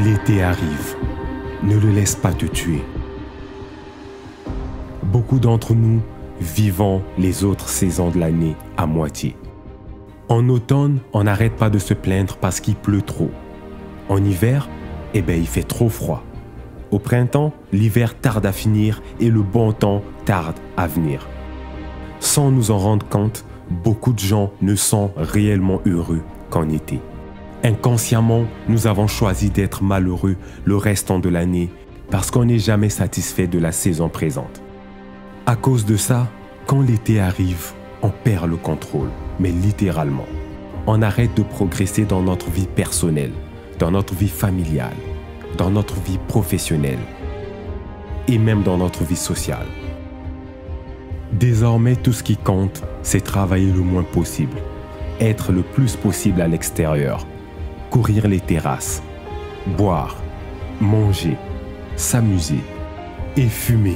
L'été arrive. Ne le laisse pas te tuer. Beaucoup d'entre nous vivons les autres saisons de l'année à moitié. En automne, on n'arrête pas de se plaindre parce qu'il pleut trop. En hiver, il fait trop froid. Au printemps, l'hiver tarde à finir et le bon temps tarde à venir. Sans nous en rendre compte, beaucoup de gens ne sont réellement heureux qu'en été. Inconsciemment, nous avons choisi d'être malheureux le restant de l'année parce qu'on n'est jamais satisfait de la saison présente. À cause de ça, quand l'été arrive, on perd le contrôle, mais littéralement. On arrête de progresser dans notre vie personnelle, dans notre vie familiale, dans notre vie professionnelle et même dans notre vie sociale. Désormais, tout ce qui compte, c'est travailler le moins possible, être le plus possible à l'extérieur, courir les terrasses, boire, manger, s'amuser et fumer.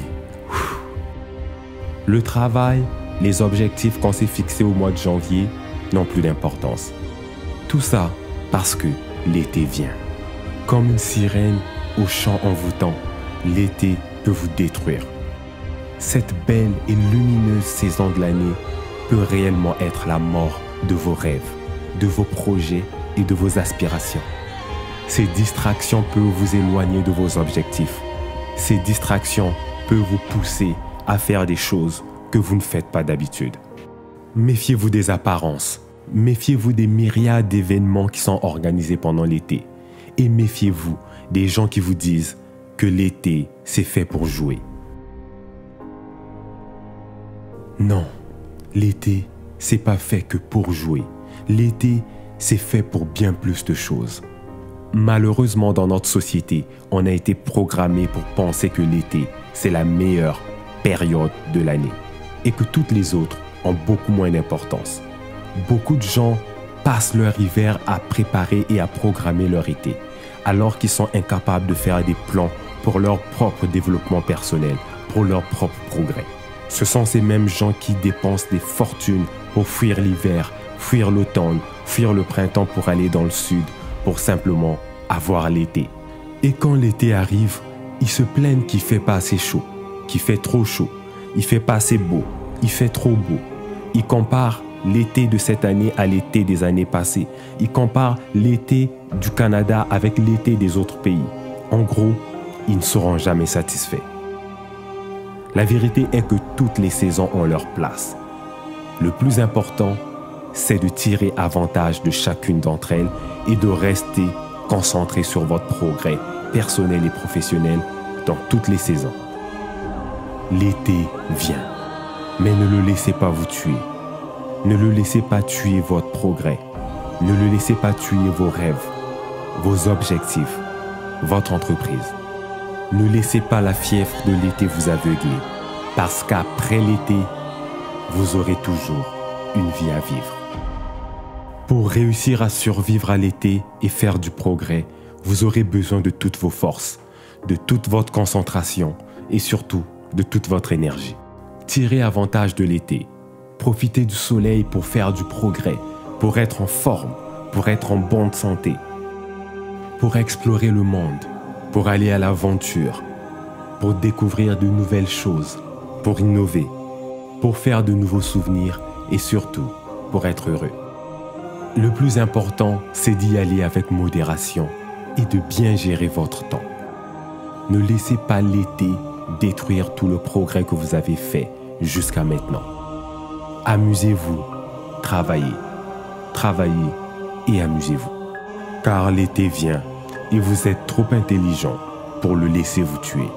Le travail, les objectifs qu'on s'est fixés au mois de janvier n'ont plus d'importance. Tout ça parce que l'été vient. Comme une sirène au chant envoûtant, l'été peut vous détruire. Cette belle et lumineuse saison de l'année peut réellement être la mort de vos rêves, de vos projets et de vos aspirations. Ces distractions peuvent vous éloigner de vos objectifs. Ces distractions peuvent vous pousser à faire des choses que vous ne faites pas d'habitude. Méfiez-vous des apparences. Méfiez-vous des myriades d'événements qui sont organisés pendant l'été. Et méfiez-vous des gens qui vous disent que l'été, c'est fait pour jouer. Non, l'été, c'est pas fait que pour jouer. L'été, c'est fait pour bien plus de choses. Malheureusement, dans notre société, on a été programmé pour penser que l'été, c'est la meilleure période de l'année et que toutes les autres ont beaucoup moins d'importance. Beaucoup de gens passent leur hiver à préparer et à programmer leur été, alors qu'ils sont incapables de faire des plans pour leur propre développement personnel, pour leur propre progrès. Ce sont ces mêmes gens qui dépensent des fortunes pour fuir l'hiver, fuir l'automne, fuir le printemps pour aller dans le sud, pour simplement avoir l'été. Et quand l'été arrive, ils se plaignent qu'il ne fait pas assez chaud, qu'il fait trop chaud, il ne fait pas assez beau, il fait trop beau. Ils comparent l'été de cette année à l'été des années passées. Ils comparent l'été du Canada avec l'été des autres pays. En gros, ils ne seront jamais satisfaits. La vérité est que toutes les saisons ont leur place. Le plus important, c'est de tirer avantage de chacune d'entre elles et de rester concentré sur votre progrès personnel et professionnel dans toutes les saisons. L'été vient, mais ne le laissez pas vous tuer. Ne le laissez pas tuer votre progrès. Ne le laissez pas tuer vos rêves, vos objectifs, votre entreprise. Ne laissez pas la fièvre de l'été vous aveugler, parce qu'après l'été, vous aurez toujours une vie à vivre. Pour réussir à survivre à l'été et faire du progrès, vous aurez besoin de toutes vos forces, de toute votre concentration et surtout de toute votre énergie. Tirez avantage de l'été. Profitez du soleil pour faire du progrès, pour être en forme, pour être en bonne santé, pour explorer le monde, pour aller à l'aventure, pour découvrir de nouvelles choses, pour innover, pour faire de nouveaux souvenirs et surtout pour être heureux. Le plus important, c'est d'y aller avec modération et de bien gérer votre temps. Ne laissez pas l'été détruire tout le progrès que vous avez fait jusqu'à maintenant. Amusez-vous, travaillez et amusez-vous. Car l'été vient et vous êtes trop intelligent pour le laisser vous tuer.